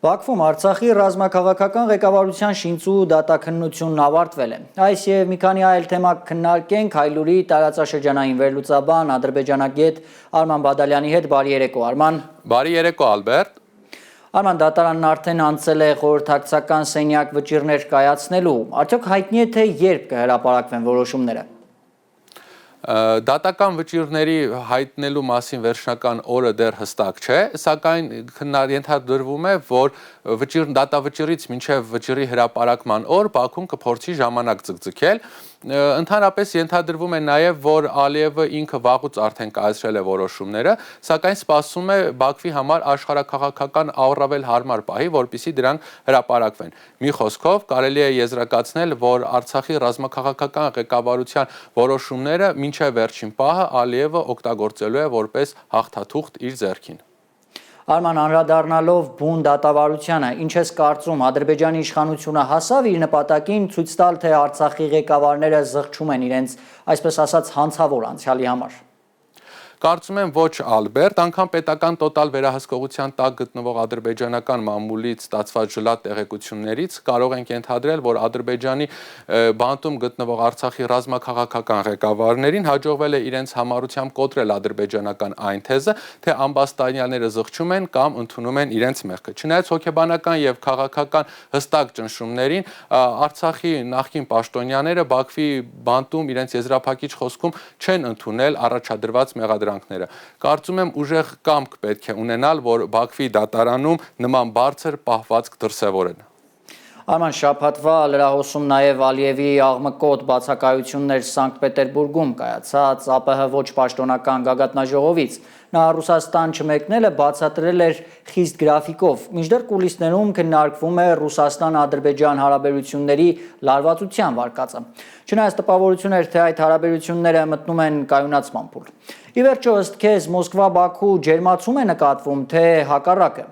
Բաքվում Արցախի ռազմաքաղաքական ղեկավարության շինծու դատաքննությունն ավարտվել է։ Այս եւ մի քանի այլ թեմա քննարկենք Հայլուրի տարածաշրջանային վերլուծաբան ադրբեջանագետ Արման Բադալյանի հետ։ Բարի երեկո, Արման։ Բարի երեկո, Ալբերտ։ Արման, դատարանն արդեն անցել է խորհրդակցական սենյակ վճիռներ կայացնելու։ Արդյոք հայտնի է թե երբ կհրապարակվեն որոշումները։ Դատական վճիռների հայտնելու մասին վերջնական օրը դեռ հստակ չէ, սակայն ենթադրվում է, որ դատավճիռից մինչև վճիռի հրապարակման օր Բաքուն կփորձի ժամանակ ձգձգել։ Ընդհանրապես ենթադրվում է նաև, որ Ալիևը ինքը վաղուց արդեն կայացրել է որոշումները, սակայն սպասում է Բաքվի համար աշխարհաքաղաքական առավել հարմար պահի, որպեսզի դրանք հրապարակվեն։ Մի խոսքով կարելի է եզրակացնել, որ Արցախի ռազմաքաղաքական ղեկավարության որոշումները մինչև վերջին պահը Ալիևը օգտագործելու է որպես հաղթաթուղթ իր ձեռքին։ Արման, անդրադառնալով բուն դատավարությանը, ինչ ես կարծում, Ադրբեջանի իշխանությունը հասավ իր նպատակին ցույց տալ, թե Արցախի ղեկավարները զղջում են իրենց, այսպես ասած, հանցավոր անցյալի համար։ Կարծում եմ ոչ, Ալբերտ, անգամ պետական տոտալ վերահսկողության տակ գտնվող ադրբեջանական մամուլից ստացված ժլատ տեղեկություններից կարող ենք ենթադրել, որ Ադրբեջանի բանտում գտնվող Արցախի ռազմաքաղաքական ղեկավարներին հաջողվել է իրենց համառությամբ կոտրել ադրբեջանական այն թեզը, թե ամբաստանյաները զղջում են կամ ընդունում են իրենց մեղքը։ Չնայած հոգեբանական եւ քաղաքական հստակ ճնշումներին, Արցախի նախկին պաշտոնյաները Բաքվի բանտում իրենց եզրափակիչ խոսքում չեն ընդունել առաջադրված մեղադրանքները։ Կարծում եմ ուժեղ կամք պետք է ունենալ, որ Բաքվի դատարանում նման բարձր պահվածք դրսևորեն։ Արման, շաբաթվա լրահոսում նաև Ալիևի աղմկոտ բացակայություններ Սանկտ Պետերբուրգում կայացած ԱՊՀ ոչ պաշտոնական գագաթնաժողովից։ Նա Ռուսաստան չմեկնելը բացատրել էր խիստ գրաֆիկով։ Մինչդեռ կուլիսներում քննարկվում է Ռուսաստան-Ադրբեջան հարաբերությունների լարվածության վարկածը։ Չնայած տպավորություն էր, թե այդ հարաբերությունները մտնում են կայունացման փուլ։ Ի վերջո, ըստ քեզ, Մոսկվա-Բաքու ջերմացում է նկատվում, թե հակառակը։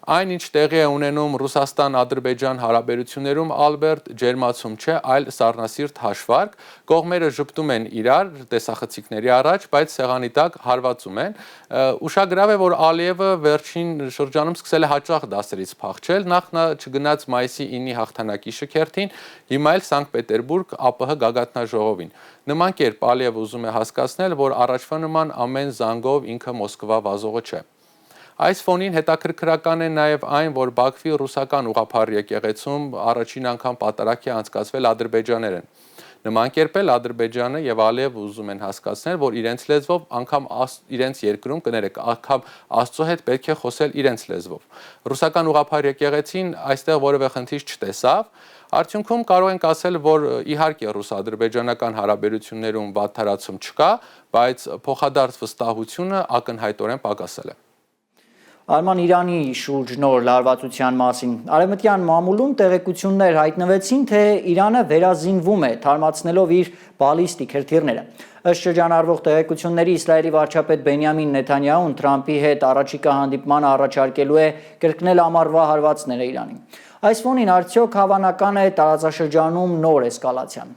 Այն, ինչ տեղի է ունենում Ռուսաստան-Ադրբեջան հարաբերություններում, Ալբերտ, ջերմացում չէ, այլ սառնասիրտ հաշվարկ, կողմերը ժպտում են իրար տեսախցիկների առաջ, բայց սեղանի տակ հարվածում են։ Ուշագրավ է, որ Ալիևը վերջին շրջանում սկսել է հաճախ դասերից փախչել, նախ նա չգնաց մայիսի 9-ի հաղթանակի շքերթին, հիմա էլ Սանկտ Պետերբուրգ ԱՊՀ գագաթնաժողովին։ Նման կերպ Ալիևը ուզում է հասկացնել, որ առաջվա նման ամեն զանգով ինքը Մոսկվա վազողը չէ։ Այս ֆոնին հետաքրքրական է նաև այն, որ Բաքվի ռուսական ուղղափառ եկեղեցում առաջին անգամ պատարակ է անցկացվել ադրբեջաներեն։ Նման կերպ էլ Ադրբեջանը եւ Ալիևը ուզում են հասկացնել, որ իրենց լեզվով անգամ իրենց երկրում կներեք, անգամ Աստծո հետ պետք է խոսել իրենց լեզվով։ Ռուսական ուղղափառ եկեղեցին այստեղ որևէ խնդիր չտեսավ։ Արդյունքում կարող ենք ասել, որ իհարկե ռուս-ադրբեջանական հարաբերություններում վատթարացում չկա, բայց փոխադարձ վստահությունը ակնհայտորեն պակասել է։ Արման, Իրանի շուրջ նոր լարվածության մասին։ Արևմտյան մամուլում տեղեկություններ հայտնվեցին, թե Իրանը վերազինվում է, թարմացնելով իր բալիստիկ հրթիռները։ Ըստ շրջանառվող տեղեկությունների, Իսրայելի վարչապետ Բենյամին Նեթանյահուն Թրամփի հետ առաջիկա հանդիպմանը առաջարկելու է կրկնել ամառվա հարվածները Իրանին։ Այս ֆոնին արդյոք հավանական է տարածաշրջանում նոր էսկալացիան։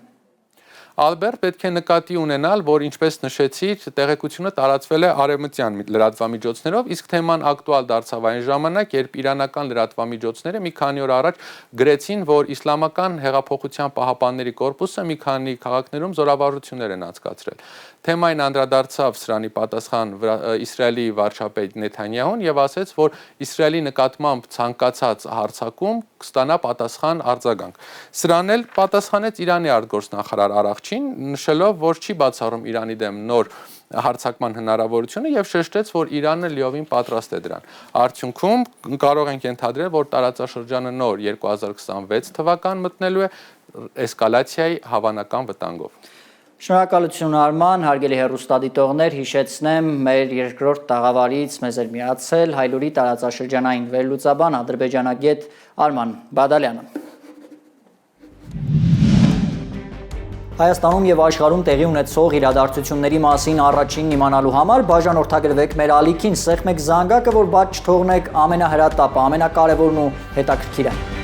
Ալբերտ, պետք է նկատի ունենալ, որ ինչպես նշեցի, տեղեկությունը տարածվել է արևմտյան լրատվամիջոցներով, իսկ թեման ակտուալ դարձավ այն ժամանակ, երբ իրանական լրատվամիջոցները մի քանի օր առաջ գրեցին, որ Իսլամական հեղափոխության պահապանների կորպուսը մի քանի քաղաքներում զորավարժություններ են անցկացրել։ Թեմային անդրադարձավ սրանի պատասխան Իսրայելի վարչապետ Նեթանյահուն եւ ասաց, որ Իսրայելի նկատմամբ ցանկացած հարձակում կստանա պատասխան արձագանք։ Սրան էլ պատասխանեց Իրանի արտգործնախարար Արաղչին, նշելով, որ չի բացառում Իրանի դեմ նոր հարձակման հնարավորությունը եւ շեշտեց, որ Իրանը լիովին պատրաստ է դրան։ Արդյունքում կարող ենք ենթադրել, որ տարածաշրջանը նոր 2026 թվական մտնելու է էսկալացիայի հավանական վտանգով։ Շնորհակալություն Արման, հարգելի հեռուստադիտողներ, հիշեցնեմ մեր երկրորդ տաղավարից մեզ էր միացել Հայլուրի տարածաշրջանային վերլուծաբան ադրբեջանագետ Արման Բադալյանը։ Հայաստանում եւ աշխարհում տեղի ունեցող իրադարձությունների մասին առաջինն իմանալու համար բաժանորդագրվեք մեր ալիքին, սեղմեք զանգակը, որ բաց չթողնեք ամենահրատապը, ամենակարևորն ու հետաքրքիրը։